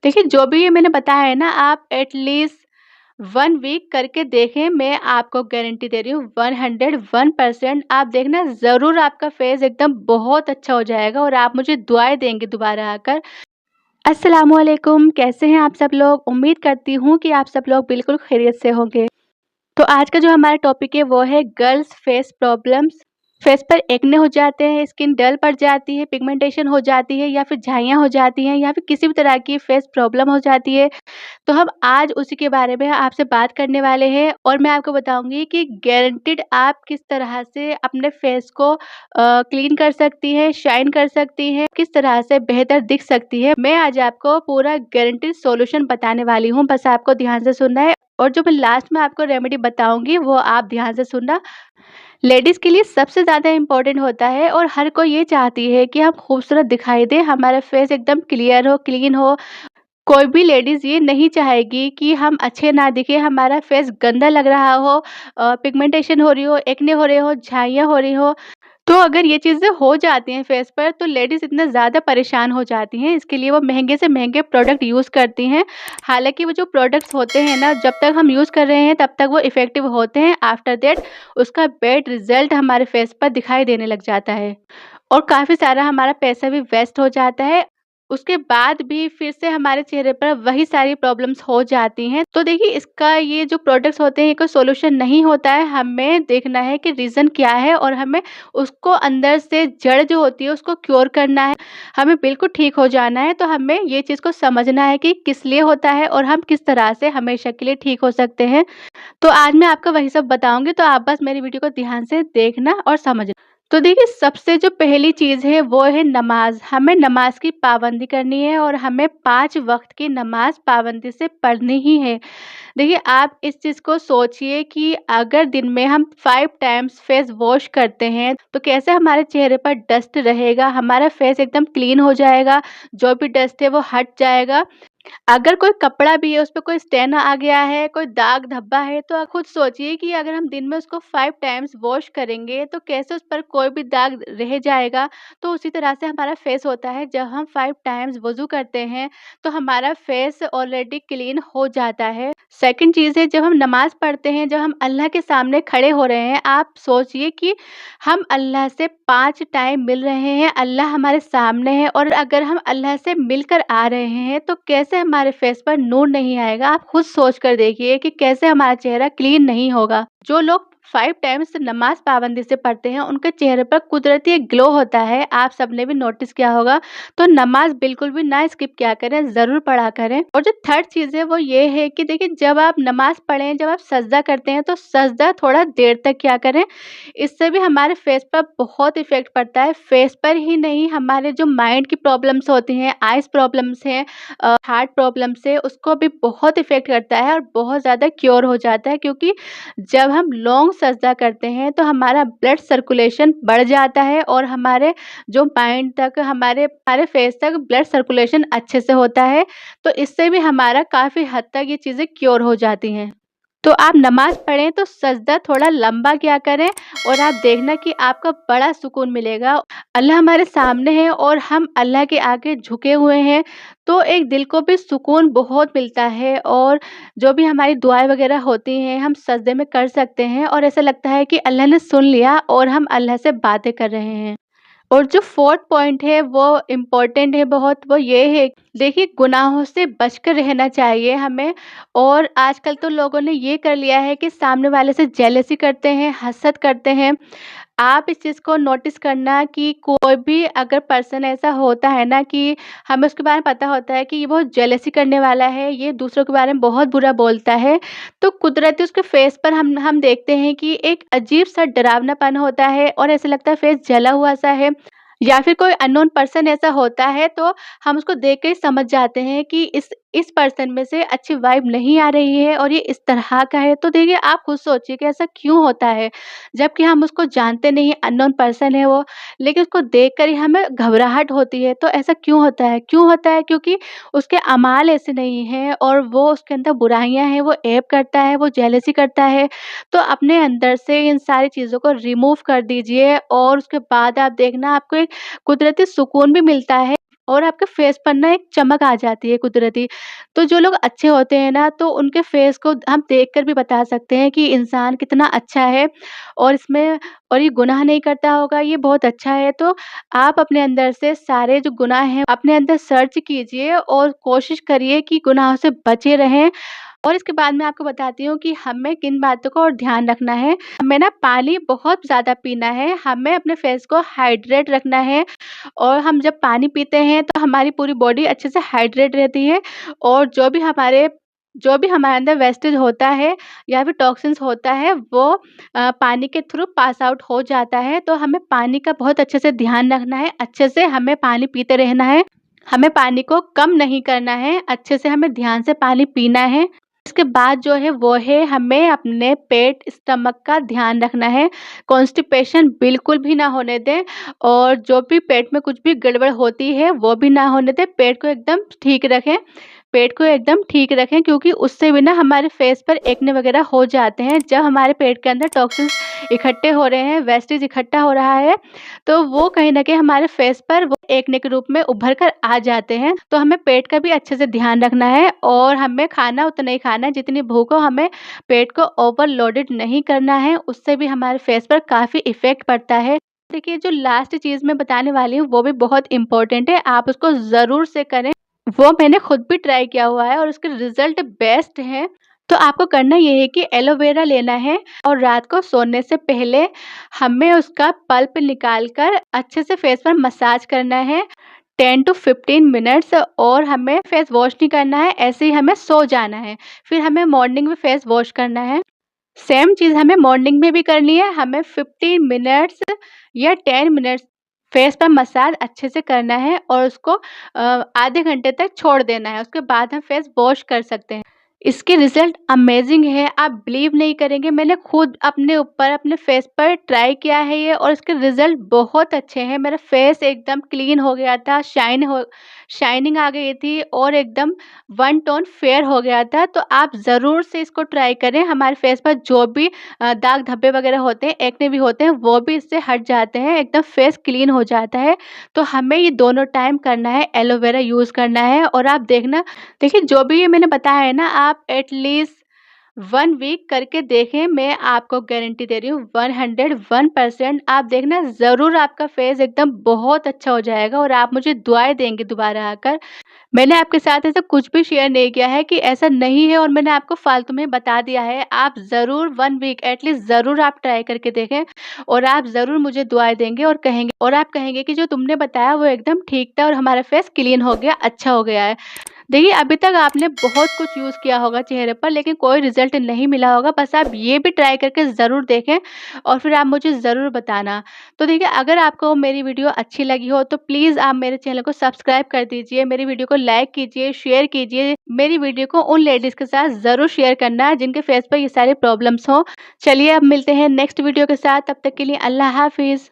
देखिए, जो भी ये मैंने बताया है ना, आप एटलीस्ट 1 वीक करके देखें, मैं आपको गारंटी दे रही हूँ 101% आप देखना ज़रूर आपका फेस एकदम बहुत अच्छा हो जाएगा और आप मुझे दुआएँ देंगे दोबारा आकर। अस्सलामुअलैकुम, कैसे हैं आप सब लोग? उम्मीद करती हूँ कि आप सब लोग बिल्कुल खैरियत से होंगे। तो आज का जो हमारा टॉपिक है वो है गर्ल्स फेस प्रॉब्लम्स। फेस पर एक्ने हो जाते हैं, स्किन डल पड़ जाती है, पिगमेंटेशन हो जाती है या फिर झाइयाँ हो जाती हैं या फिर किसी भी तरह की फेस प्रॉब्लम हो जाती है। तो हम आज उसी के बारे में आपसे बात करने वाले हैं और मैं आपको बताऊँगी कि गारंटीड आप किस तरह से अपने फेस को क्लीन कर सकती हैं, शाइन कर सकती हैं, किस तरह से बेहतर दिख सकती है। मैं आज आपको पूरा गारंटीड सॉल्यूशन बताने वाली हूँ, बस आपको ध्यान से सुनना है और जो मैं लास्ट में आपको रेमेडी बताऊँगी वो आप ध्यान से सुनना। लेडीज़ के लिए सबसे ज़्यादा इम्पोर्टेंट होता है और हर कोई ये चाहती है कि हम खूबसूरत दिखाई दें, हमारा फेस एकदम क्लियर हो, क्लीन हो। कोई भी लेडीज़ ये नहीं चाहेगी कि हम अच्छे ना दिखें, हमारा फेस गंदा लग रहा हो, पिगमेंटेशन हो रही हो, एक्ने हो रहे हो, झाइयाँ हो रही हो। तो अगर ये चीज़ें हो जाती हैं फेस पर तो लेडीज़ इतना ज़्यादा परेशान हो जाती हैं, इसके लिए वो महँगे से महँगे प्रोडक्ट यूज़ करती हैं। हालाँकि वो जो प्रोडक्ट्स होते हैं ना, जब तक हम यूज़ कर रहे हैं तब तक वो इफ़ेक्टिव होते हैं, आफ्टर दैट उसका बैड रिज़ल्ट हमारे फेस पर दिखाई देने लग जाता है और काफ़ी सारा हमारा पैसा भी वेस्ट हो जाता है। उसके बाद भी फिर से हमारे चेहरे पर वही सारी प्रॉब्लम्स हो जाती हैं। तो देखिए, इसका ये जो प्रोडक्ट्स होते हैं ये कोई सॉल्यूशन नहीं होता है, हमें देखना है कि रीज़न क्या है और हमें उसको अंदर से जड़ जो होती है उसको क्योर करना है। हमें बिल्कुल ठीक हो जाना है, तो हमें ये चीज़ को समझना है कि किस लिए होता है और हम किस तरह से हमेशा के लिए ठीक हो सकते हैं। तो आज मैं आपको वही सब बताऊँगी, तो आप बस मेरी वीडियो को ध्यान से देखना और समझना। तो देखिए, सबसे जो पहली चीज़ है वो है नमाज़। हमें नमाज़ की पाबंदी करनी है और हमें 5 वक़्त की नमाज़ पाबंदी से पढ़नी ही है। देखिए, आप इस चीज़ को सोचिए कि अगर दिन में हम 5 टाइम्स फेस वॉश करते हैं, तो कैसे हमारे चेहरे पर डस्ट रहेगा, हमारा फेस एकदम क्लीन हो जाएगा, जो भी डस्ट है वो हट जाएगा। अगर कोई कपड़ा भी है, उसपे कोई स्टेन आ गया है, कोई दाग धब्बा है, तो आप खुद सोचिए कि अगर हम दिन में उसको 5 टाइम्स वॉश करेंगे, तो कैसे उस पर कोई भी दाग रह जाएगा। तो उसी तरह से हमारा फेस होता है, जब हम 5 टाइम्स वज़ू करते हैं, तो हमारा फेस ऑलरेडी क्लीन हो जाता है। सेकंड चीज़ है, जब हम नमाज़ पढ़ते हैं, जब हम अल्लाह के सामने खड़े हो रहे हैं, आप सोचिए कि हम अल्लाह से 5 टाइम मिल रहे हैं, अल्लाह हमारे सामने है और अगर हम अल्लाह से मिलकर आ रहे हैं, तो कैसे हमारे फेस पर नूर नहीं आएगा। आप खुद सोच कर देखिए कि कैसे हमारा चेहरा क्लीन नहीं होगा। जो लोग 5 टाइम्स नमाज़ पाबंदी से पढ़ते हैं, उनके चेहरे पर कुदरती एक ग्लो होता है, आप सबने भी नोटिस किया होगा। तो नमाज़ बिल्कुल भी ना स्किप किया करें, ज़रूर पढ़ा करें। और जो थर्ड चीज़ है वो ये है कि देखिए, जब आप नमाज़ पढ़ें, जब आप सजदा करते हैं, तो सजदा थोड़ा देर तक किया करें। इससे भी हमारे फेस पर बहुत इफ़ेक्ट पड़ता है। फेस पर ही नहीं, हमारे जो माइंड की प्रॉब्लम्स होती हैं, आइज़ प्रॉब्लम्स हैं, हार्ट प्रॉब्लम से उसको भी बहुत इफ़ेक्ट करता है और बहुत ज़्यादा क्योर हो जाता है, क्योंकि जब हम लॉन्ग सजदा करते हैं तो हमारा ब्लड सर्कुलेशन बढ़ जाता है और हमारे जो माइंड तक, हमारे हमारे फेस तक ब्लड सर्कुलेशन अच्छे से होता है। तो इससे भी हमारा काफ़ी हद तक ये चीज़ें क्योर हो जाती हैं। तो आप नमाज़ पढ़ें तो सजदा थोड़ा लंबा किया करें और आप देखना कि आपको बड़ा सुकून मिलेगा। अल्लाह हमारे सामने है और हम अल्लाह के आगे झुके हुए हैं, तो एक दिल को भी सुकून बहुत मिलता है और जो भी हमारी दुआएँ वग़ैरह होती हैं, हम सजदे में कर सकते हैं और ऐसा लगता है कि अल्लाह ने सुन लिया और हम अल्लाह से बातें कर रहे हैं। और जो 4th पॉइंट है वो इम्पोर्टेंट है बहुत, वो ये है, देखिए, गुनाहों से बचकर रहना चाहिए हमें। और आजकल तो लोगों ने ये कर लिया है कि सामने वाले से जेलसी करते हैं, हसद करते हैं। आप इस चीज़ को नोटिस करना कि कोई भी अगर पर्सन ऐसा होता है ना कि हमें उसके बारे में पता होता है कि ये बहुत जेलसी करने वाला है, ये दूसरों के बारे में बहुत बुरा बोलता है, तो कुदरती उसके फेस पर हम देखते हैं कि एक अजीब-सा डरावनापन होता है और ऐसा लगता है फेस जला हुआ-सा है। या फिर कोई अननोन पर्सन ऐसा होता है, तो हम उसको देख के ही समझ जाते हैं कि इस पर्सन में से अच्छी वाइब नहीं आ रही है और ये इस तरह का है। तो देखिए, आप खुद सोचिए कि ऐसा क्यों होता है? जबकि हम उसको जानते नहीं, अननोन पर्सन है वो, लेकिन उसको देखकर ही हमें घबराहट होती है। तो ऐसा क्यों होता है? क्यों होता है? क्योंकि उसके अमाल ऐसे नहीं हैं और वो, उसके अंदर बुराइयाँ हैं, वो ऐब करता है, वो जेलसी करता है। तो अपने अंदर से इन सारी चीज़ों को रिमूव कर दीजिए और उसके बाद आप देखना आपको एक कुदरती सुकून भी मिलता है और आपके फेस पर ना एक चमक आ जाती है कुदरती। तो जो लोग अच्छे होते हैं ना, तो उनके फेस को हम देखकर भी बता सकते हैं कि इंसान कितना अच्छा है और इसमें और ये गुनाह नहीं करता होगा, ये बहुत अच्छा है। तो आप अपने अंदर से सारे जो गुनाह हैं अपने अंदर सर्च कीजिए और कोशिश करिए कि गुनाहों से बचे रहें। और इसके बाद मैं आपको बताती हूँ कि हमें किन बातों का और ध्यान रखना है। हमें ना पानी बहुत ज़्यादा पीना है, हमें अपने फेस को हाइड्रेट रखना है और हम जब पानी पीते हैं तो हमारी पूरी बॉडी अच्छे से हाइड्रेट रहती है और जो भी हमारे अंदर वेस्टेज होता है या फिर टॉक्सिन्स होता है वो पानी के थ्रू पास आउट हो जाता है। तो हमें पानी का बहुत अच्छे से ध्यान रखना है, अच्छे से हमें पानी पीते रहना है। हमें पानी को कम नहीं करना है, अच्छे से हमें ध्यान से पानी पीना है। इसके बाद जो है वो है हमें अपने पेट, स्टमक का ध्यान रखना है। कॉन्स्टिपेशन बिल्कुल भी ना होने दें और जो भी पेट में कुछ भी गड़बड़ होती है वो भी ना होने दें। पेट को एकदम ठीक रखें। पेट को एकदम ठीक रखें क्योंकि उससे भी ना हमारे फेस पर एक्ने वगैरह हो जाते हैं। जब हमारे पेट के अंदर टॉक्सिन्स इकट्ठे हो रहे हैं, वेस्टेज इकट्ठा हो रहा है, तो वो कहीं न कहीं हमारे फेस पर वो एक्ने के रूप में उभर कर आ जाते हैं। तो हमें पेट का भी अच्छे से ध्यान रखना है और हमें खाना उतना ही खाना है जितनी भूख हो। हमें पेट को ओवरलोडेड नहीं करना है, उससे भी हमारे फेस पर काफ़ी इफ़ेक्ट पड़ता है। देखिए, जो लास्ट चीज़ मैं बताने वाली हूँ वो भी बहुत इम्पोर्टेंट है, आप उसको ज़रूर से करें। वो मैंने खुद भी ट्राई किया हुआ है और उसके रिज़ल्ट बेस्ट हैं। तो आपको करना ये है कि एलोवेरा लेना है और रात को सोने से पहले हमें उसका पल्प निकाल कर अच्छे से फेस पर मसाज करना है 10 टू 15 मिनट्स और हमें फेस वॉश नहीं करना है, ऐसे ही हमें सो जाना है। फिर हमें मॉर्निंग में फेस वॉश करना है। सेम चीज़ हमें मॉर्निंग में भी करनी है, हमें 15 मिनट्स या 10 मिनट्स फेस पर मसाज अच्छे से करना है और उसको आधे घंटे तक छोड़ देना है, उसके बाद हम फेस वॉश कर सकते हैं। इसके रिज़ल्ट अमेज़िंग है, आप बिलीव नहीं करेंगे, मैंने खुद अपने ऊपर, अपने फेस पर ट्राई किया है ये और इसके रिज़ल्ट बहुत अच्छे हैं। मेरा फेस एकदम क्लीन हो गया था, शाइनिंग आ गई थी और एकदम वन टोन फेयर हो गया था। तो आप ज़रूर से इसको ट्राई करें, हमारे फेस पर जो भी दाग धब्बे वगैरह होते हैं, एक्ने भी होते हैं, वो भी इससे हट जाते हैं, एकदम फेस क्लीन हो जाता है। तो हमें ये दोनों टाइम करना है, एलोवेरा यूज़ करना है और आप देखना, देखिए जो भी ये मैंने बताया है ना, आप एटलीस्ट 1 वीक करके देखें, मैं आपको गारंटी दे रही हूँ 101% आप देखना ज़रूर आपका फेस एकदम बहुत अच्छा हो जाएगा और आप मुझे दुआएँ देंगे दोबारा आकर। मैंने आपके साथ ऐसा कुछ भी शेयर नहीं किया है कि ऐसा नहीं है और मैंने आपको फालतू में बता दिया है। आप ज़रूर 1 वीक एटलीस्ट ज़रूर आप ट्राई करके देखें और आप ज़रूर मुझे दुआएँ देंगे और आप कहेंगे कि जो तुमने बताया वो एकदम ठीक था और हमारा फेस क्लीन हो गया, अच्छा हो गया है। देखिए, अभी तक आपने बहुत कुछ यूज़ किया होगा चेहरे पर लेकिन कोई रिज़ल्ट नहीं मिला होगा, बस आप ये भी ट्राई करके ज़रूर देखें और फिर आप मुझे ज़रूर बताना। तो देखिए, अगर आपको मेरी वीडियो अच्छी लगी हो तो प्लीज़ आप मेरे चैनल को सब्सक्राइब कर दीजिए, मेरी वीडियो को लाइक कीजिए, शेयर कीजिए। मेरी वीडियो को उन लेडीज़ के साथ ज़रूर शेयर करना जिनके फेस पर ये सारी प्रॉब्लम्स हों। चलिए, अब मिलते हैं नेक्स्ट वीडियो के साथ, तब तक के लिए अल्लाह हाफ़िज़।